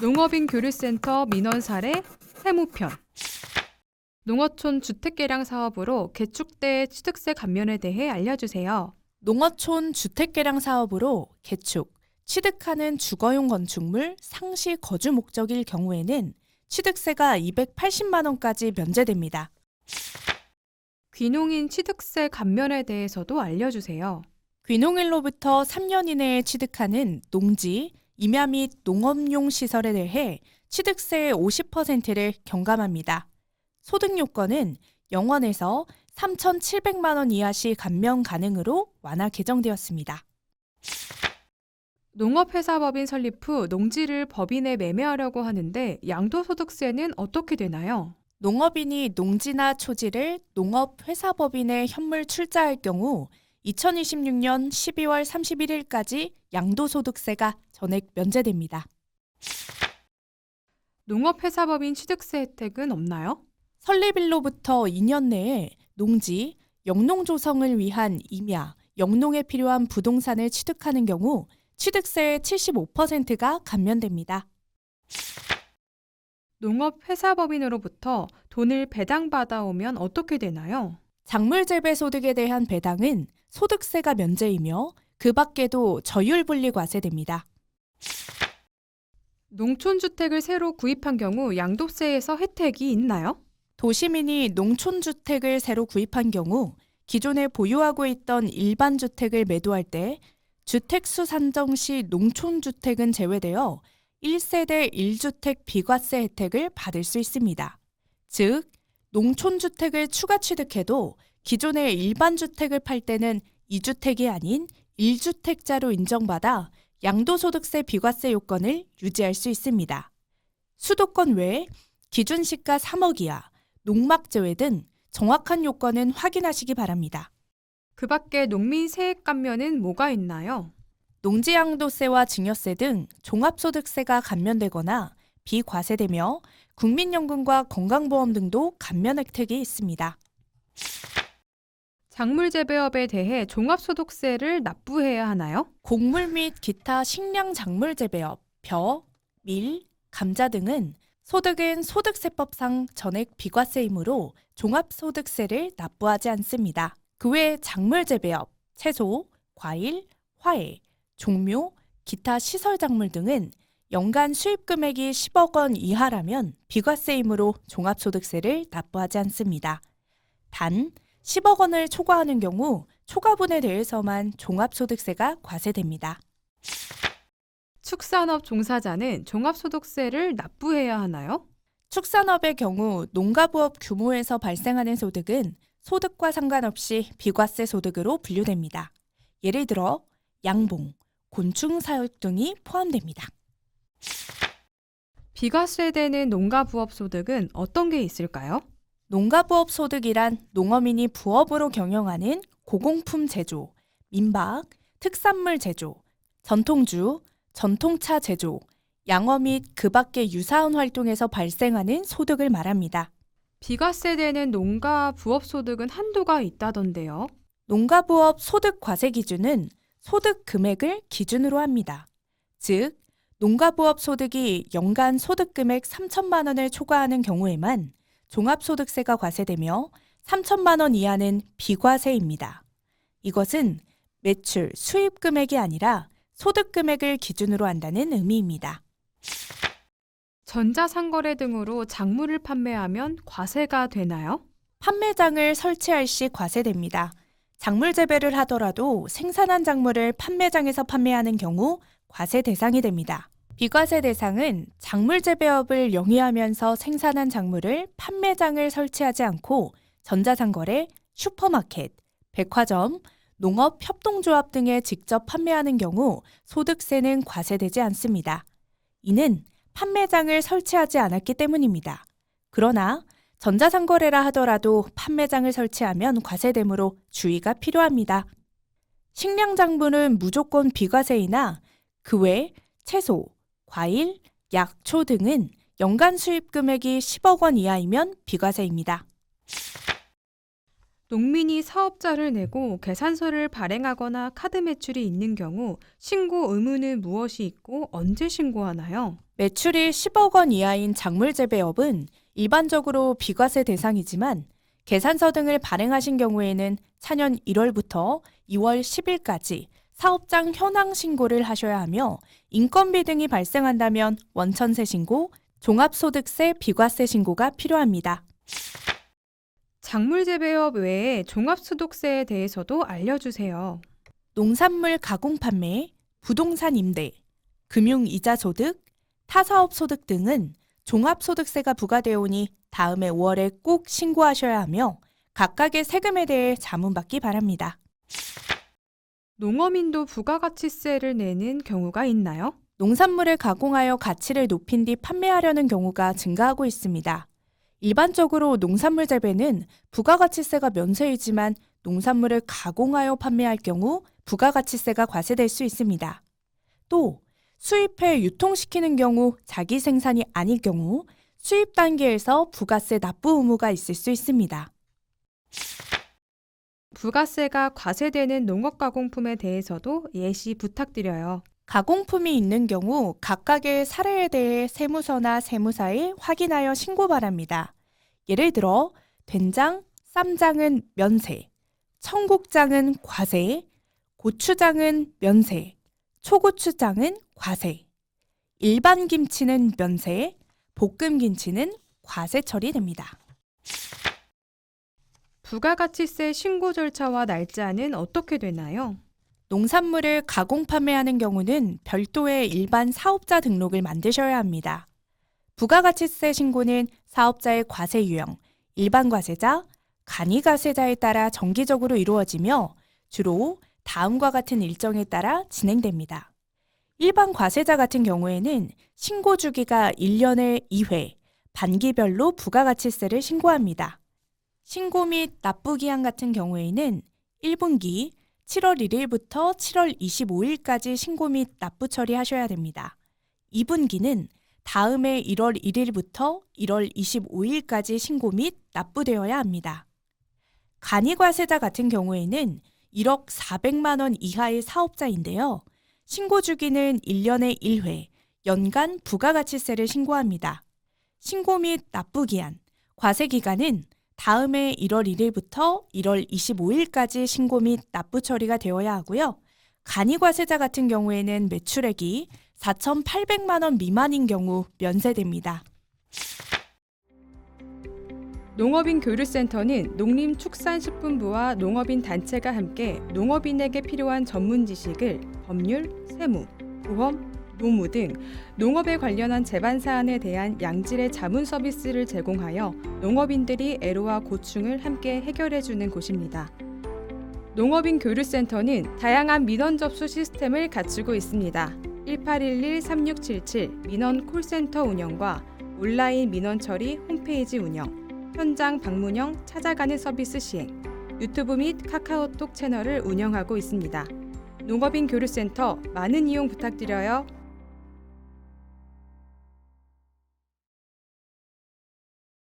농업인 교류센터 민원 사례 세무편. 농어촌 주택개량 사업으로 개축대 취득세 감면에 대해 알려주세요. 농어촌 주택개량 사업으로 개축, 취득하는 주거용 건축물 상시 거주 목적일 경우에는 취득세가 280만 원까지 면제됩니다. 귀농인 취득세 감면에 대해서도 알려주세요. 귀농일로부터 3년 이내에 취득하는 농지, 임야 및 농업용 시설에 대해 취득세의 50%를 경감합니다. 소득 요건은 0원에서 3,700만 원 이하 시 감면 가능으로 완화 개정되었습니다. 농업회사법인 설립 후 농지를 법인에 매매하려고 하는데 양도소득세는 어떻게 되나요? 농업인이 농지나 초지를 농업회사법인에 현물 출자할 경우 2026년 12월 31일까지 양도소득세가 전액 면제됩니다. 농업회사법인 취득세 혜택은 없나요? 설립일로부터 2년 내에 농지, 영농 조성을 위한 임야, 영농에 필요한 부동산을 취득하는 경우 취득세의 75%가 감면됩니다. 농업회사법인으로부터 돈을 배당받아오면 어떻게 되나요? 작물재배소득에 대한 배당은 소득세가 면제이며 그 밖에도 저율분리과세됩니다. 농촌주택을 새로 구입한 경우 양도세에서 혜택이 있나요? 도시민이 농촌주택을 새로 구입한 경우 기존에 보유하고 있던 일반 주택을 매도할 때 주택수 산정 시 농촌주택은 제외되어 1세대 1주택 비과세 혜택을 받을 수 있습니다. 즉, 농촌주택을 추가 취득해도 기존의 일반 주택을 팔 때는 2주택이 아닌 1주택자로 인정받아 양도소득세 비과세 요건을 유지할 수 있습니다. 수도권 외에 기준 시가 3억 이하, 농막 제외 등 정확한 요건은 확인하시기 바랍니다. 그 밖에 농민 세액 감면은 뭐가 있나요? 농지양도세와 증여세 등 종합소득세가 감면되거나 비과세되며 국민연금과 건강보험 등도 감면 혜택이 있습니다. 작물재배업에 대해 종합소득세를 납부해야 하나요? 곡물 및 기타 식량작물재배업, 벼, 밀, 감자 등은 소득은 소득세법상 전액 비과세이므로 종합소득세를 납부하지 않습니다. 그 외 작물재배업, 채소, 과일, 화훼, 종묘, 기타 시설작물 등은 연간 수입 금액이 10억 원 이하라면 비과세이므로 종합소득세를 납부하지 않습니다. 단 10억 원을 초과하는 경우 초과분에 대해서만 종합소득세가 과세됩니다. 축산업 종사자는 종합소득세를 납부해야 하나요? 축산업의 경우 농가부업 규모에서 발생하는 소득은 소득과 상관없이 비과세 소득으로 분류됩니다. 예를 들어 양봉, 곤충 사육 등이 포함됩니다. 비과세되는 농가부업 소득은 어떤 게 있을까요? 농가부업 소득이란 농어민이 부업으로 경영하는 고공품 제조, 민박, 특산물 제조, 전통주, 전통차 제조, 양어 및 그 밖의 유사한 활동에서 발생하는 소득을 말합니다. 비과세되는 농가부업 소득은 한도가 있다던데요. 농가부업 소득 과세 기준은 소득 금액을 기준으로 합니다. 즉, 농가부업 소득이 연간 소득 금액 3천만 원을 초과하는 경우에만 종합소득세가 과세되며 3천만 원 이하는 비과세입니다. 이것은 매출, 수입 금액이 아니라 소득 금액을 기준으로 한다는 의미입니다. 전자상거래 등으로 작물을 판매하면 과세가 되나요? 판매장을 설치할 시 과세됩니다. 작물 재배를 하더라도 생산한 작물을 판매장에서 판매하는 경우 과세 대상이 됩니다. 비과세 대상은 작물 재배업을 영위하면서 생산한 작물을 판매장을 설치하지 않고 전자상거래, 슈퍼마켓, 백화점, 농업협동조합 등에 직접 판매하는 경우 소득세는 과세되지 않습니다. 이는 판매장을 설치하지 않았기 때문입니다. 그러나 전자상거래라 하더라도 판매장을 설치하면 과세되므로 주의가 필요합니다. 식량작물은 무조건 비과세이나 그 외 채소, 과일, 약초 등은 연간 수입 금액이 10억 원 이하이면 비과세입니다. 농민이 사업자를 내고 계산서를 발행하거나 카드 매출이 있는 경우 신고 의무는 무엇이 있고 언제 신고하나요? 매출이 10억 원 이하인 작물 재배업은 일반적으로 비과세 대상이지만 계산서 등을 발행하신 경우에는 차년 1월부터 2월 10일까지 사업장 현황 신고를 하셔야 하며 인건비 등이 발생한다면 원천세 신고, 종합소득세 비과세 신고가 필요합니다. 작물 재배업 외에 종합소득세에 대해서도 알려주세요. 농산물 가공 판매, 부동산 임대, 금융이자 소득, 타사업 소득 등은 종합소득세가 부과되어 오니 다음해 5월에 꼭 신고하셔야 하며 각각의 세금에 대해 자문받기 바랍니다. 농어민도 부가가치세를 내는 경우가 있나요? 농산물을 가공하여 가치를 높인 뒤 판매하려는 경우가 증가하고 있습니다. 일반적으로 농산물 재배는 부가가치세가 면세이지만 농산물을 가공하여 판매할 경우 부가가치세가 과세될 수 있습니다. 또 수입해 유통시키는 경우 자기 생산이 아닐 경우 수입 단계에서 부가세 납부 의무가 있을 수 있습니다. 부가세가 과세되는 농업가공품에 대해서도 예시 부탁드려요. 가공품이 있는 경우 각각의 사례에 대해 세무서나 세무사에 확인하여 신고 바랍니다. 예를 들어 된장, 쌈장은 면세, 청국장은 과세, 고추장은 면세, 초고추장은 과세, 일반 김치는 면세, 볶음 김치는 과세 처리됩니다. 부가가치세 신고 절차와 날짜는 어떻게 되나요? 농산물을 가공 판매하는 경우는 별도의 일반 사업자 등록을 만드셔야 합니다. 부가가치세 신고는 사업자의 과세 유형, 일반 과세자, 간이 과세자에 따라 정기적으로 이루어지며 주로 다음과 같은 일정에 따라 진행됩니다. 일반 과세자 같은 경우에는 신고 주기가 1년에 2회, 반기별로 부가가치세를 신고합니다. 신고 및 납부 기한 같은 경우에는 1분기 7월 1일부터 7월 25일까지 신고 및 납부 처리하셔야 됩니다. 2분기는 다음해 1월 1일부터 1월 25일까지 신고 및 납부되어야 합니다. 간이과세자 같은 경우에는 1억 400만 원 이하의 사업자인데요. 신고 주기는 1년에 1회, 연간 부가가치세를 신고합니다. 신고 및 납부 기한, 과세 기간은 다음해 1월 1일부터 1월 25일까지 신고 및 납부 처리가 되어야 하고요. 간이과세자 같은 경우에는 매출액이 4,800만 원 미만인 경우 면세됩니다. 농업인 교류센터는 농림축산식품부와 농업인 단체가 함께 농업인에게 필요한 전문 지식을 법률, 세무, 보험, 노무 등 농업에 관련한 제반 사안에 대한 양질의 자문 서비스를 제공하여 농업인들이 애로와 고충을 함께 해결해주는 곳입니다. 농업인 교류센터는 다양한 민원 접수 시스템을 갖추고 있습니다. 1811-3677 민원 콜센터 운영과 온라인 민원 처리 홈페이지 운영, 현장 방문형 찾아가는 서비스 시행, 유튜브 및 카카오톡 채널을 운영하고 있습니다. 농업인 교류센터 많은 이용 부탁드려요.